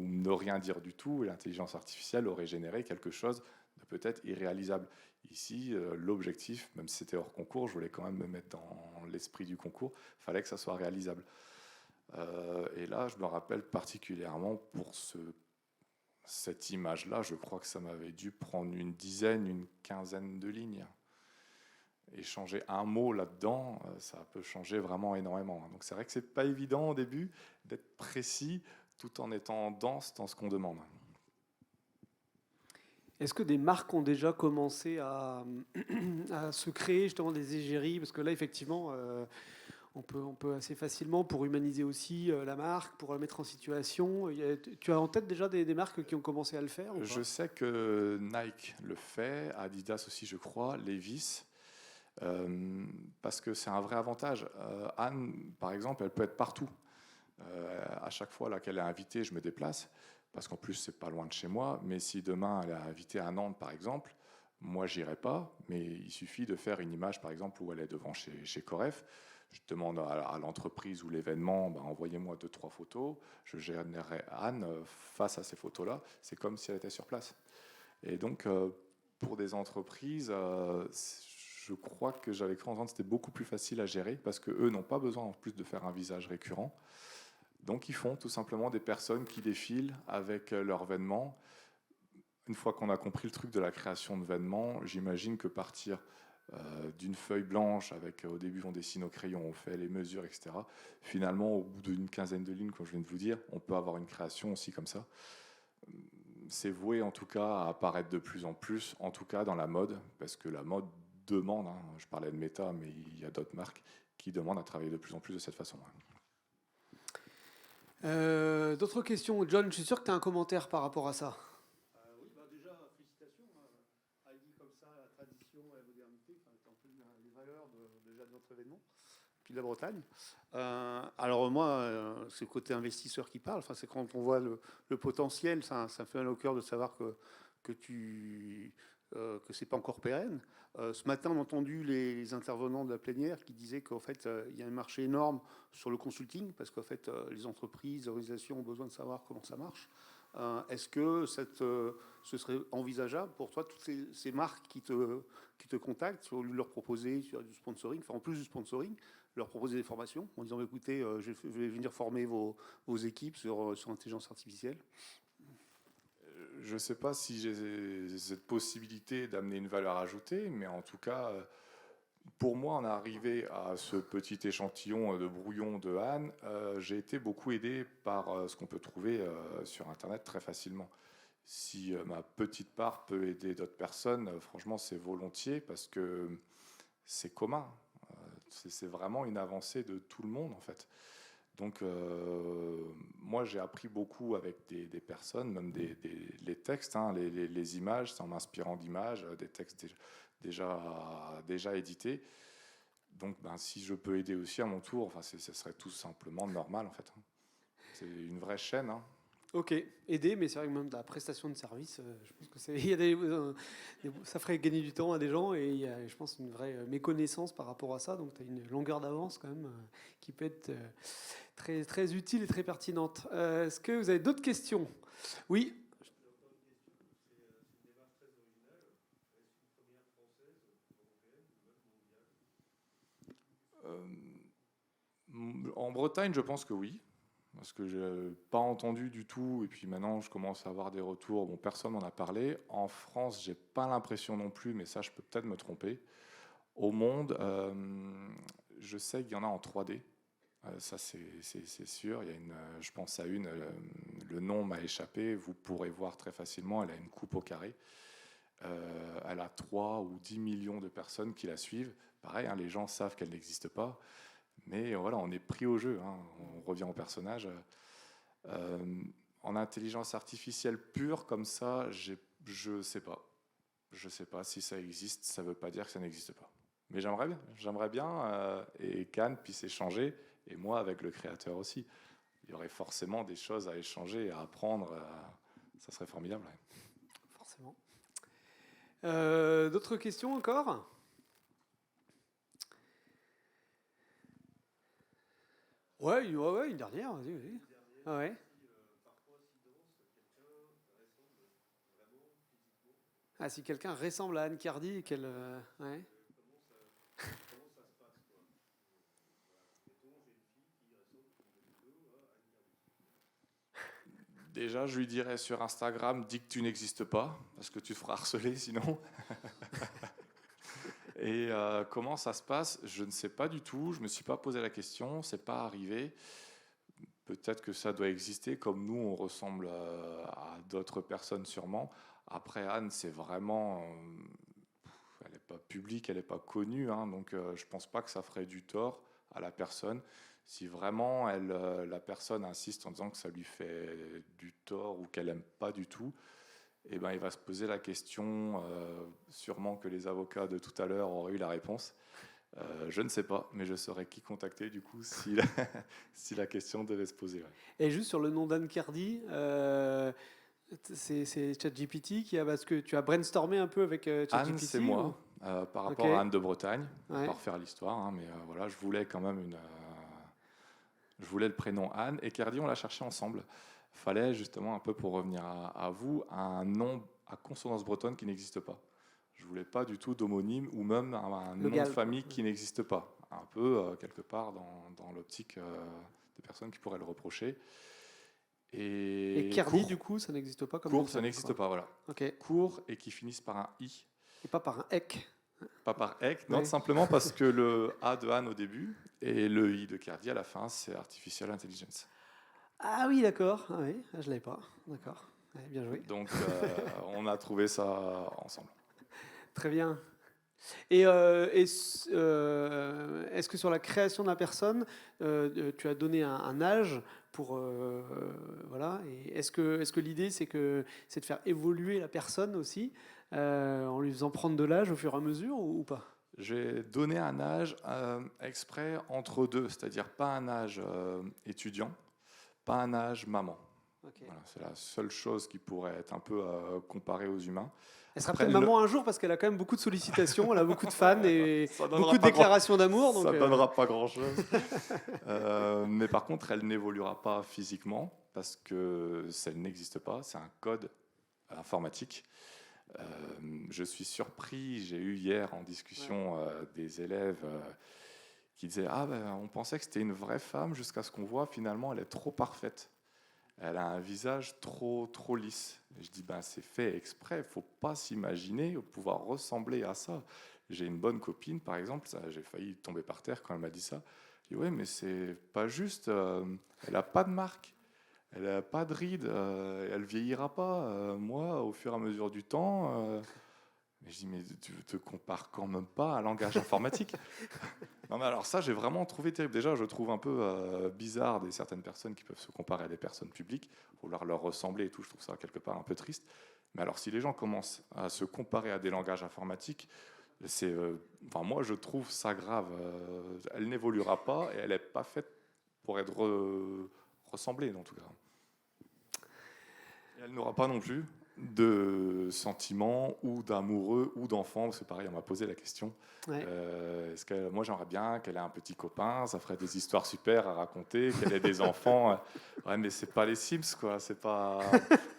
ne rien dire du tout et l'intelligence artificielle aurait généré quelque chose de peut-être irréalisable. Ici, l'objectif, même si c'était hors concours, je voulais quand même me mettre dans l'esprit du concours, il fallait que ça soit réalisable. Et là, je me rappelle particulièrement pour cette image-là, je crois que ça m'avait dû prendre une quinzaine de lignes. Et changer un mot là-dedans, ça peut changer vraiment énormément. Donc c'est vrai que c'est pas évident au début d'être précis tout en étant dense dans ce qu'on demande. Est-ce que des marques ont déjà commencé à se créer justement des égéries? Parce que là, effectivement, on peut assez facilement, pour humaniser aussi la marque, pour la mettre en situation. Tu as en tête déjà des marques qui ont commencé à le faire ou pas? Je sais que Nike le fait, Adidas aussi je crois, Levi's. Parce que c'est un vrai avantage. Anne, par exemple, elle peut être partout. À chaque fois là qu'elle est invitée, je me déplace, parce qu'en plus, c'est pas loin de chez moi. Mais si demain, elle est invitée à Nantes, par exemple, moi, j'irai pas. Mais il suffit de faire une image, par exemple, où elle est devant chez Coref. Je demande à l'entreprise ou l'événement, envoyez-moi 2-3 photos. Je générerai Anne face à ces photos-là. C'est comme si elle était sur place. Et donc, pour des entreprises, je crois que j'avais cru entendre que c'était beaucoup plus facile à gérer parce qu'eux n'ont pas besoin en plus de faire un visage récurrent. Donc ils font tout simplement des personnes qui défilent avec leurs vêtements. Une fois qu'on a compris le truc de la création de vêtements, j'imagine que partir d'une feuille blanche avec au début on dessine au crayon, on fait les mesures, etc. Finalement, au bout d'une quinzaine de lignes, comme je viens de vous dire, on peut avoir une création aussi comme ça. C'est voué en tout cas à apparaître de plus en plus, en tout cas dans la mode, parce que la mode demande, je parlais de Meta, mais il y a d'autres marques qui demandent à travailler de plus en plus de cette façon. D'autres questions? John, je suis sûr que tu as un commentaire par rapport à ça. Oui, déjà, félicitations. Heidi, comme ça, la tradition. suis de la Bretagne. Alors moi, c'est le côté investisseur qui parle. Enfin, c'est quand on voit le potentiel, ça fait mal au cœur de savoir que c'est pas encore pérenne. Ce matin, on a entendu les intervenants de la plénière qui disaient qu'en fait, il y a un marché énorme sur le consulting parce qu'en fait, les entreprises, les organisations ont besoin de savoir comment ça marche. Est-ce que ce serait envisageable pour toi, toutes ces marques qui te contactent, au lieu de leur proposer du sponsoring, enfin en plus du sponsoring, leur proposer des formations en disant écoutez, je vais venir former vos équipes sur l'intelligence artificielle? Je ne sais pas si j'ai cette possibilité d'amener une valeur ajoutée, mais en tout cas, pour moi, en arrivé à ce petit échantillon de brouillon de Anne, j'ai été beaucoup aidé par ce qu'on peut trouver sur Internet très facilement. Si ma petite part peut aider d'autres personnes, franchement, c'est volontiers parce que c'est commun. C'est vraiment une avancée de tout le monde, en fait. Donc, moi, j'ai appris beaucoup avec des personnes, même les textes, hein, les images, c'est en m'inspirant d'images, des textes déjà édités. Donc, si je peux aider aussi à mon tour, enfin, ce serait tout simplement normal, en fait. C'est une vraie chaîne. Hein. Ok, aider, mais c'est vrai que même de la prestation de service, je pense que ça ferait gagner du temps à des gens et il y a, je pense, une vraie méconnaissance par rapport à ça. Donc, tu as une longueur d'avance quand même qui peut être très, très utile et très pertinente. Est-ce que vous avez d'autres questions? Oui. En Bretagne, je pense que oui. Parce que je n'ai pas entendu du tout, et puis maintenant je commence à avoir des retours. Bon, personne n'en a parlé. En France, j'ai pas l'impression non plus, mais ça, je peux peut-être me tromper. Au monde, je sais qu'il y en a en 3D. Ça, c'est sûr. Il y a je pense à une, le nom m'a échappé. Vous pourrez voir très facilement. Elle a une coupe au carré. Elle a 3 ou 10 millions de personnes qui la suivent. Pareil, hein, les gens savent qu'elle n'existe pas. Mais voilà, on est pris au jeu, hein. On revient au personnage. En intelligence artificielle pure, comme ça, je ne sais pas. Je ne sais pas si ça existe, ça ne veut pas dire que ça n'existe pas. Mais j'aimerais bien, et qu'Anne puisse échanger, et moi avec le créateur aussi. Il y aurait forcément des choses à échanger, à apprendre, ça serait formidable. Ouais. Forcément. D'autres questions encore? Ouais, une dernière, vas-y. Ah ouais. Ah, si quelqu'un ressemble à Anne Cardy et qu'elle... ouais. Déjà, je lui dirais sur Instagram, dis que tu n'existes pas, parce que tu te feras harceler sinon. Et comment ça se passe? Je ne sais pas du tout, je ne me suis pas posé la question, c'est pas arrivé. Peut-être que ça doit exister, comme nous, on ressemble à d'autres personnes sûrement. Après, Anne, c'est vraiment... elle n'est pas publique, elle n'est pas connue, hein, donc je ne pense pas que ça ferait du tort à la personne. Si vraiment la personne insiste en disant que ça lui fait du tort ou qu'elle n'aime pas du tout, eh ben, il va se poser la question, sûrement que les avocats de tout à l'heure auraient eu la réponse. Je ne sais pas, mais je saurais qui contacter du coup si si la question devait se poser. Ouais. Et juste sur le nom d'Anne Cardy, c'est ChatGPT qui a... Parce que tu as brainstormé un peu avec ChatGPT. Anne, c'est moi, par rapport Ok. à Anne de Bretagne, Ouais. par faire l'histoire, hein, mais voilà, je voulais quand même je voulais le prénom Anne, et Cardy, on l'a cherché ensemble. Fallait justement, un peu pour revenir à vous, un nom à consonance bretonne qui n'existe pas. Je voulais pas du tout d'homonyme ou même un nom de famille qui n'existe pas. Un peu, quelque part, dans l'optique des personnes qui pourraient le reprocher. Et Cardy, du coup, ça n'existe pas comme court, nom de ça famille, n'existe quoi. pas, voilà. Ok. Court et qui finissent par un I. Et pas par un ek. Pas par EC, non, Ouais. simplement parce que le A de Anne au début et le I de Cardy à la fin, c'est Artificial Intelligence. Ah oui, d'accord. Ah oui, je l'avais pas. D'accord. Ouais, bien joué. Donc, on a trouvé ça ensemble. Très bien. Et est-ce que sur la création de la personne, tu as donné un âge pour voilà. Et est-ce que l'idée c'est de faire évoluer la personne aussi en lui faisant prendre de l'âge au fur et à mesure ou pas? J'ai donné un âge exprès entre deux, c'est-à-dire pas un âge étudiant, pas un âge maman. Ok. Voilà, c'est la seule chose qui pourrait être un peu comparée aux humains. Elle sera Après, peut-être maman un jour parce qu'elle a quand même beaucoup de sollicitations, elle a beaucoup de fans et Ça donnera beaucoup de pas déclarations d'amour. Ça Donc, ne donnera pas grand-chose. Mais par contre, elle n'évoluera pas physiquement parce que ça n'existe pas. C'est un code informatique. Je suis surpris. J'ai eu hier en discussion des élèves qui disaient « Ah, ben, on pensait que c'était une vraie femme jusqu'à ce qu'on voit finalement, elle est trop parfaite. Elle a un visage trop lisse. » Et je dis ben, « C'est fait exprès. Il ne faut pas s'imaginer pouvoir ressembler à ça. » J'ai une bonne copine, par exemple, j'ai failli tomber par terre quand elle m'a dit ça. Je dis « Oui, mais c'est pas juste. Elle n'a pas de marque. Elle n'a pas de rides. Elle vieillira pas. Moi, au fur et à mesure du temps... Mais je dis, mais tu te compares quand même pas à un langage informatique. Non, mais alors ça, j'ai vraiment trouvé terrible. Déjà, je trouve un peu bizarre des certaines personnes qui peuvent se comparer à des personnes publiques, vouloir leur ressembler et tout. Je trouve ça quelque part un peu triste. Mais alors, si les gens commencent à se comparer à des langages informatiques, enfin, moi, je trouve ça grave. Elle n'évoluera pas et elle n'est pas faite pour être ressemblée, en tout cas. Et elle n'aura pas non plus de sentiments ou d'amoureux ou d'enfants. C'est pareil, on m'a posé la question. Ouais. Moi, j'aimerais bien qu'elle ait un petit copain, ça ferait des histoires super à raconter, qu'elle ait des enfants. Ouais, mais c'est pas les Sims, quoi. C'est pas...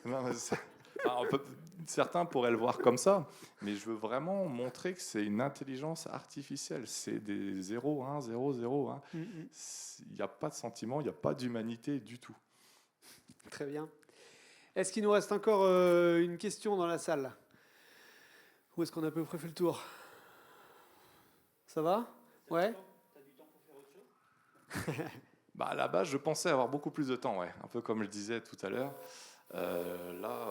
Non, mais certains pourraient le voir comme ça, mais je veux vraiment montrer que c'est une intelligence artificielle. C'est des 0, 1, 0, 0. 1. Il n'y a pas de sentiment, il n'y a pas d'humanité du tout. Très bien. Est-ce qu'il nous reste encore une question dans la salle? Ou est-ce qu'on a à peu près fait le tour? Ça va? Ouais. T'as du temps pour faire autre chose? Bah, à la base, je pensais avoir beaucoup plus de temps, ouais. Un peu comme je disais tout à l'heure. Là,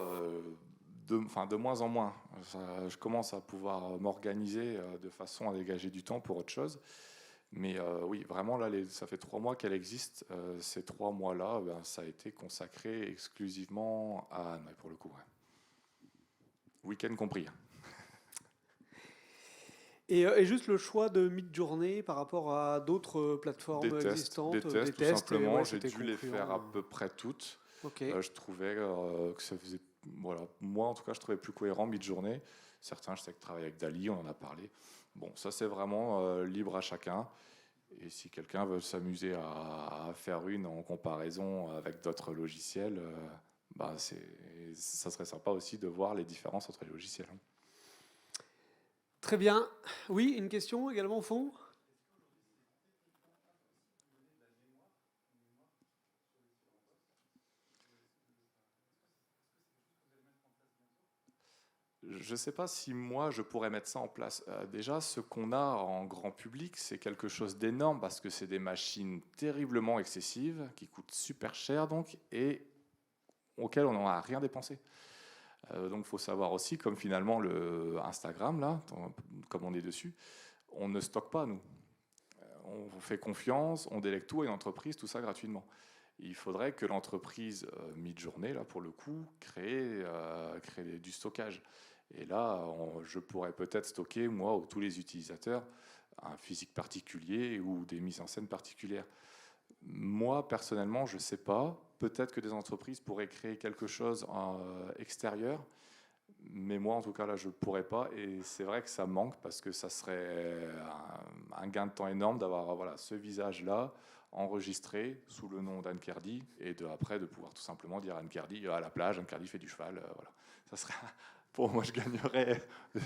de moins en moins. Je commence à pouvoir m'organiser de façon à dégager du temps pour autre chose. Mais oui, vraiment, là, ça fait 3 mois qu'elle existe. Ces 3 mois-là, ça a été consacré exclusivement à Anne, pour le coup. Ouais. Week-end compris. Et juste le choix de Midjourney par rapport à d'autres plateformes existantes, des tests, tout simplement. J'ai dû les faire à peu près toutes. Okay. Je trouvais que ça faisait... Voilà, moi, en tout cas, je trouvais plus cohérent Midjourney. Certains, je sais que travaillent avec Dali, on en a parlé. Bon, ça, c'est vraiment libre à chacun. Et si quelqu'un veut s'amuser à faire une en comparaison avec d'autres logiciels, ça serait sympa aussi de voir les différences entre les logiciels. Très bien. Oui, une question également au fond? Je ne sais pas si moi, je pourrais mettre ça en place. Déjà, ce qu'on a en grand public, c'est quelque chose d'énorme parce que c'est des machines terriblement excessives, qui coûtent super cher donc, et auxquelles on n'a rien dépensé. Donc, il faut savoir aussi, comme finalement le Instagram, là, comme on est dessus, on ne stocke pas, nous. On fait confiance, on délègue tout à une entreprise, tout ça gratuitement. Il faudrait que l'entreprise Midjourney, là, pour le coup, crée du stockage. Et là, je pourrais peut-être stocker, moi, ou tous les utilisateurs, un physique particulier ou des mises en scène particulières. Moi, personnellement, je ne sais pas. Peut-être que des entreprises pourraient créer quelque chose extérieur. Mais moi, en tout cas, là, je ne pourrais pas. Et c'est vrai que ça manque parce que ça serait un gain de temps énorme d'avoir ce visage-là enregistré sous le nom d'Anne Kerdy et après de pouvoir tout simplement dire Anne Kerdy à la plage, Anne Kerdy fait du cheval. Voilà. Ça serait, pour moi, je gagnerais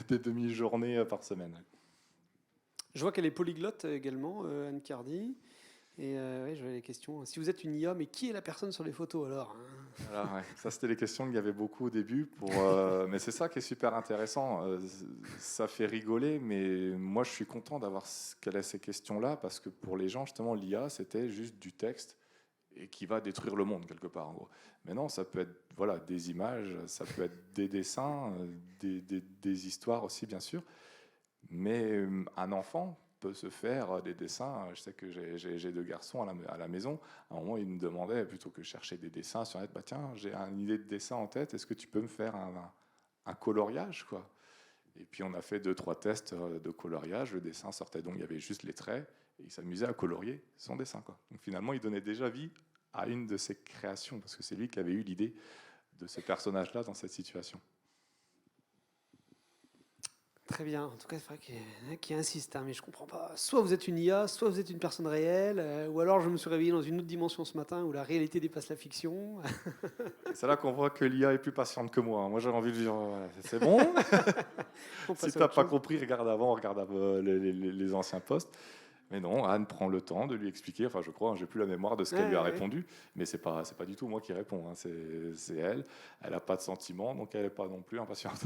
des demi-journées par semaine. Je vois qu'elle est polyglotte également, Anne Kerdy. Et oui, j'avais des questions. Si vous êtes une IA, mais qui est la personne sur les photos alors, hein? Voilà, ouais. Ça, c'était les questions qu'il y avait beaucoup au début. Mais c'est ça qui est super intéressant. Ça fait rigoler, mais moi, je suis content d'avoir qu'elle ait ces questions-là, parce que pour les gens, justement, l'IA, c'était juste du texte et qui va détruire le monde, quelque part, en gros. Mais non, ça peut être des images, ça peut être des dessins, des histoires aussi, bien sûr. Mais un enfant peut se faire des dessins. Je sais que j'ai 2 garçons à la maison. À un moment, ils me demandaient, plutôt que chercher des dessins sur Net, tiens, j'ai une idée de dessin en tête, est-ce que tu peux me faire un coloriage, quoi? Et puis on a fait 2-3 tests de coloriage. Le dessin sortait, donc il y avait juste les traits. Et il s'amusait à colorier son dessin, quoi. Donc finalement, il donnait déjà vie à une de ses créations, parce que c'est lui qui avait eu l'idée de ce personnage-là dans cette situation. Très bien. En tout cas, c'est vrai qu'il y en a qui insistent, hein, mais je comprends pas. Soit vous êtes une IA, soit vous êtes une personne réelle, ou alors je me suis réveillé dans une autre dimension ce matin où la réalité dépasse la fiction. C'est là qu'on voit que l'IA est plus patiente que moi. Moi, j'aurais envie de dire, voilà, c'est bon. On passe Si à tu n'as autre pas chose. compris, regarde avant, regarde les anciens posts. Mais non, Anne prend le temps de lui expliquer. Enfin, je crois, j'ai plus la mémoire de ce qu'elle lui a Ouais. répondu, mais c'est pas du tout moi qui réponds, hein. C'est elle. Elle n'a pas de sentiments, donc elle n'est pas non plus impatiente.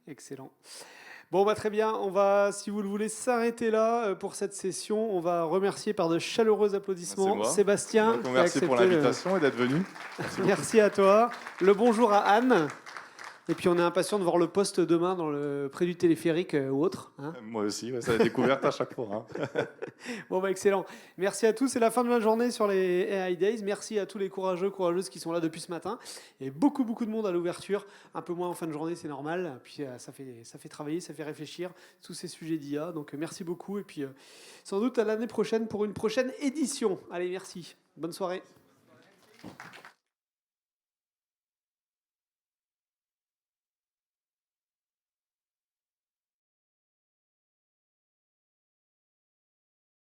Excellent. Bon, bah, très bien. On va, si vous le voulez, s'arrêter là pour cette session. On va remercier par de chaleureux C'est applaudissements moi. Sébastien. Donc, qui a merci pour accepté l'invitation et d'être venu. Merci à toi. Le bonjour à Anne. Et puis on est impatient de voir le poste demain près du téléphérique ou autre, hein. Moi aussi, ouais, ça a découverte à chaque fois, hein. Bon, bah, excellent. Merci à tous. C'est la fin de ma journée sur les AI Days. Merci à tous les courageux, courageuses qui sont là depuis ce matin. Il y a beaucoup de monde à l'ouverture. Un peu moins en fin de journée, c'est normal. Puis ça fait travailler, ça fait réfléchir tous ces sujets d'IA. Donc merci beaucoup. Et puis sans doute à l'année prochaine pour une prochaine édition. Allez, merci. Bonne soirée.